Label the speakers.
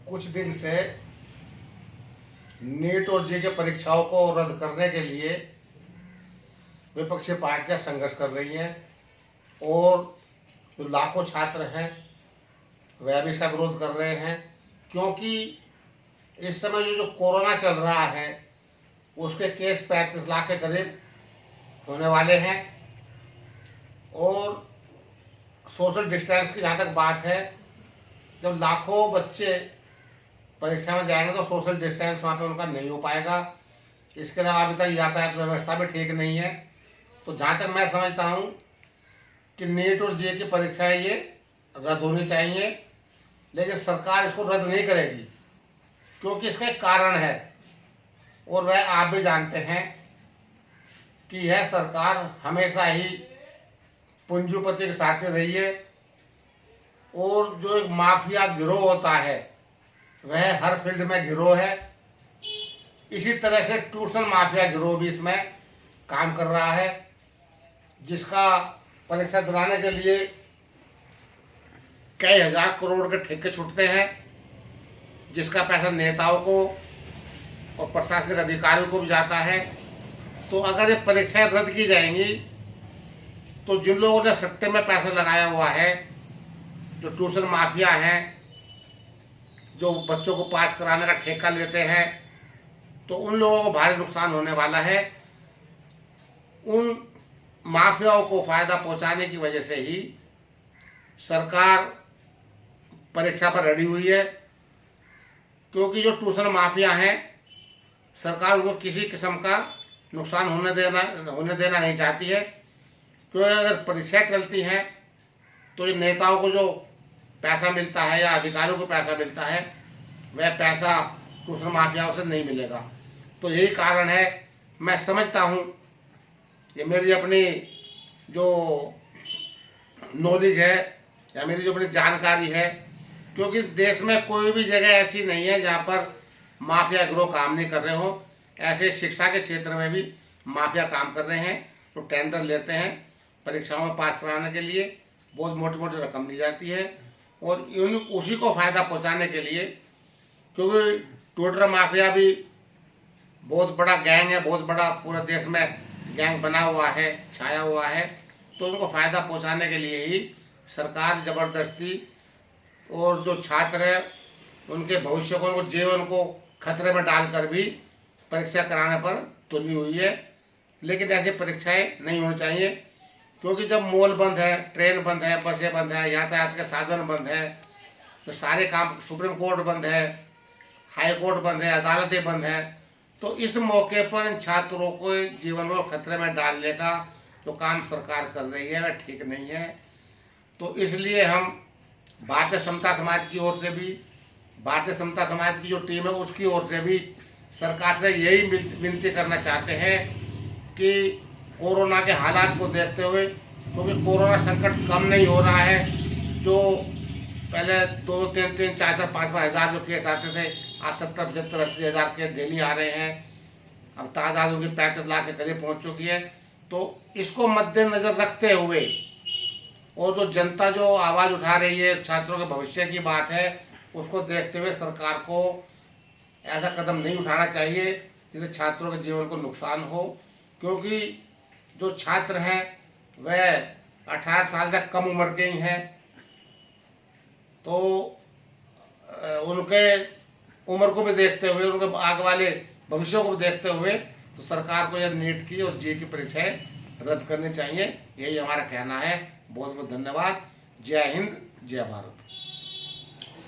Speaker 1: कुछ दिन से नीट और जे के परीक्षाओं को रद्द करने के लिए विपक्षी पार्टियां संघर्ष कर रही हैं और जो लाखों छात्र हैं वह भी इसका विरोध कर रहे हैं, क्योंकि इस समय जो कोरोना चल रहा है उसके केस 35 लाख के करीब होने वाले हैं और सोशल डिस्टेंस की जहाँ तक बात है, जब लाखों बच्चे परीक्षा में जाएंगे तो सोशल डिस्टेंस वहाँ पे उनका नहीं हो पाएगा। इसके अलावा अभी तक यातायात व्यवस्था भी ठीक नहीं है। तो जहाँ तक मैं समझता हूँ कि नीट और जे की परीक्षाएं ये रद्द होनी चाहिए, लेकिन सरकार इसको रद्द नहीं करेगी क्योंकि इसका एक कारण है और वह आप भी जानते हैं कि यह सरकार हमेशा ही पूंजीपति के साथ रही है और जो एक माफिया गिरोह होता है वह हर फील्ड में गिरोह है। इसी तरह से ट्यूशन माफिया गिरोह भी इसमें काम कर रहा है, जिसका परीक्षा दिलाने के लिए कई हजार करोड़ के ठेके छूटते हैं, जिसका पैसा नेताओं को और प्रशासनिक अधिकारियों को भी जाता है। तो अगर ये परीक्षाएं रद्द की जाएंगी तो जिन लोगों ने सट्टे में पैसा लगाया हुआ है, जो ट्यूशन माफिया हैं, जो बच्चों को पास कराने का ठेका लेते हैं, तो उन लोगों को भारी नुकसान होने वाला है। उन माफियाओं को फायदा पहुंचाने की वजह से ही सरकार परीक्षा पर अड़ी हुई है, क्योंकि जो ट्यूशन माफिया हैं सरकार उनको किसी किस्म का नुकसान होने देना नहीं चाहती है। क्योंकि अगर परीक्षा टलती हैं तो ये नेताओं को जो पैसा मिलता है या अधिकारियों को पैसा मिलता है वह पैसा ट्यूशन माफियाओं से नहीं मिलेगा। तो यही कारण है। मैं समझता हूँ, ये मेरी अपनी जो नॉलेज है या मेरी जो अपनी जानकारी है, क्योंकि देश में कोई भी जगह ऐसी नहीं है जहाँ पर माफिया गिरोह काम नहीं कर रहे हो। ऐसे शिक्षा के क्षेत्र में भी माफिया काम कर रहे हैं। तो टेंडर लेते हैं परीक्षाओं में पास कराने के लिए, बहुत मोटी मोटी रकम दी जाती है और उसी को फ़ायदा पहुंचाने के लिए, क्योंकि ट्यूटर माफिया भी बहुत बड़ा गैंग है, बहुत बड़ा पूरे देश में गैंग बना हुआ है, छाया हुआ है। तो उनको फ़ायदा पहुंचाने के लिए ही सरकार ज़बरदस्ती और जो छात्र है उनके भविष्य को, उनको जीवन को खतरे में डालकर भी परीक्षा कराने पर तुली हुई है। लेकिन ऐसी परीक्षाएं नहीं होनी चाहिए, क्योंकि जब मॉल बंद है, ट्रेन बंद है, बसें बंद है, यातायात के साधन बंद है, तो सारे काम, सुप्रीम कोर्ट बंद है, हाई कोर्ट बंद है, अदालतें बंद है। तो इस मौके पर इन छात्रों को जीवन को खतरे में डालने का जो काम सरकार कर रही है वह ठीक नहीं है। तो इसलिए हम भारतीय समता समाज की ओर से भी, भारतीय समता समाज की जो टीम है उसकी ओर से भी सरकार से यही विनती करना चाहते हैं कि कोरोना के हालात को देखते हुए, क्योंकि कोरोना संकट कम नहीं हो रहा है, जो पहले 2-3 4 5 हज़ार जो केस आते थे, आज 70 75 80 हज़ार केस डेली आ रहे हैं। अब तादाद उनकी 35 लाख के करीब पहुंच चुकी है। तो इसको मद्देनजर रखते हुए और जो जनता जो आवाज़ उठा रही है, छात्रों के भविष्य की बात है, उसको देखते हुए सरकार को ऐसा कदम नहीं उठाना चाहिए जिससे छात्रों के जीवन को नुकसान हो। क्योंकि जो छात्र हैं वह 18 साल से कम उम्र के ही हैं, तो उनके उम्र को भी देखते हुए, उनके आगे वाले भविष्य को भी देखते हुए तो सरकार को यह नीट की और जे की परीक्षाएं रद्द करनी चाहिए। यही हमारा कहना है। बहुत बहुत धन्यवाद। जय हिंद, जय भारत।